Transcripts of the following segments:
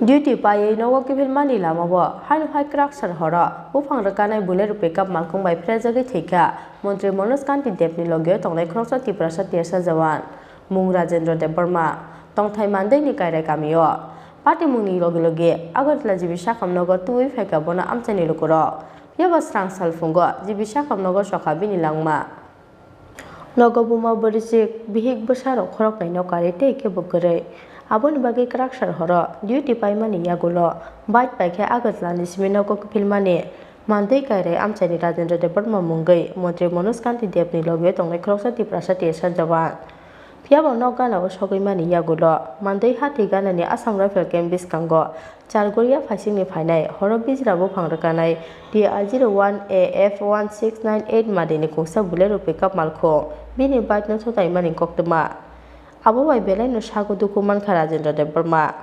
Duty paye no work with money lama high cracks and horror, who found a canai bullet pick up Malcolm by President Tika, Montre Monos County Deputy Logio, Tong Lake Cross at Tiprasa Tirsa Zawan, Mung Rajendra de Burma, Tong Tai Monday Nikai Cameo, Party Muni Logilogi, Agot Lajibishakam Nogo 2 weeks Bona Amtani Lukuro, Yava Strang Salfungo, Jibishakam Nogo Shokabini Langma. Logo Buma Bodisik, Bihik Busharo, Krok, no Karate, Kibukure. Abon bagi karakter horo duty pai mani yagulo bite pai ke agat lani simino ko filmani mandei kaire amchani Rajendra de Burma mungai Montri Monos County Deputy Logio tongai kroksa ti prasati sajawan piabo nogana o sogoi mani yagulo mandei hati ganani Assam Rifle Camp biskango Chargoria phasing ni phainai horo bijrabo phangrakanai DR01 AF1698 madini kungsa bulero pickup malkho bini bite no sotai mani koktuma Abo by Belay no Shago Dukuman Rajendra de Burma.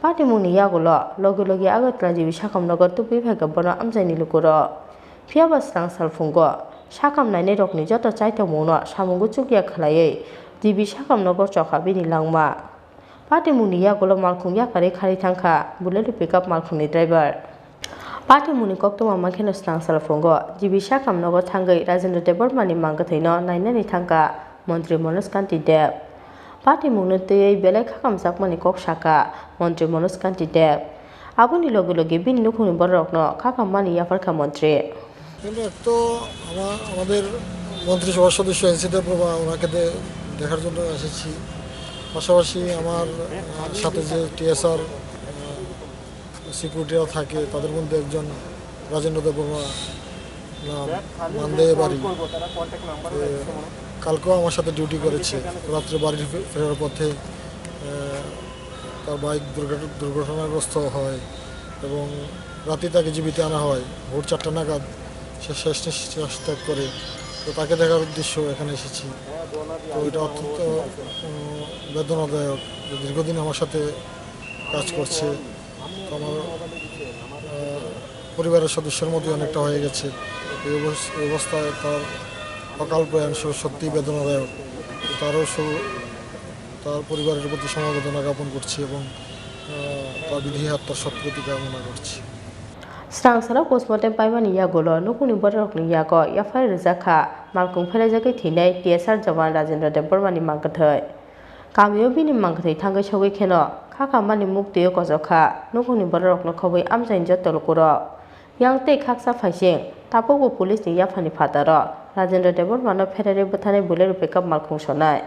Party Muni Yagulo, Logi Agat Raji Shakam Nogot to Pivagabona Amzani Lukuro. Piaba Strang Salfungo, Shakam Nane Rokni Jota Chaita Mono, Shamunguchukia Kalaye, Dibi Shakam Nogo Choka Bini Langma. Party Muni Yagulo Malkum Yakare Karitanka, Bullet pick up Malkuni driver. Party Muni Koktuma Makino Strang Salfungo, Dibi Shakam Nogo Tangai, Rajendra de Burmani Mangatino, Nainani Tanka, Montri Monos County Deb. Party Munute Belek Hakam Sakmani Kok Shaka, Montri Monos County Deb. Abuni Logi bin Nukuni Borokno, Kakamani Yafarka Montri. তো আমাদের মন্ত্রিসভার সদস্য এনসিতে প্রভা ওনাকে দেখার জন্য এসেছি পাশাপাশি আমার সাথে যে টিএসআর সিকিউরিটিরা থাকে তাদের মধ্যে একজন রাজেন্দ্র দেববর্মা নাম মানদেয় বাড়ি কালকেও আমার সাথে ডিউটি করেছে রাত্রে বাড়ি ফেরার পথে তার বাইক দুর্ঘটনাগ্রস্ত হয় এবং রাতে তাকে জীবিত আনা হয় ভোর 4টা নাগাদ সে শেষ নিঃশ্বাস ত্যাগ করে তো তাকে দেখার উদ্দেশ্য এখানে এসেছি তো এটা অত্যন্ত বেদনাদায়ক দীর্ঘদিন আমার সাথে কাজ করছে তো আমার পরিবারের সদস্যের মধ্যে অনেকটা হয়ে গেছে এই অবস্থায় তার অকাল প্রয়াণ সত্যিই বেদনাদায়ক তার পরিবারের প্রতি সমবেদনা জ্ঞাপন করছি এবং তার বিধি আত্মার সৎগতি কামনা করছি Strangsara postmortem paimani yagulo nukuni borokni yago yafai rizakha malkung phelajaki thinai TSR Jawan Rajendra de Burmani mangkathai kamio bini mangkathai thangai sogoi kheno khakha mani muktiyo kojokha nukuni borokno khoboi amjain jotolkuro yangtei khaksa phaising tapogo police ni yafani phataro Rajendra de Burmano pherare buthanai bulero pickup malkung sonai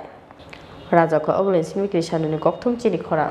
Rajako Oblin Smith Krishanuni kokthum chini khora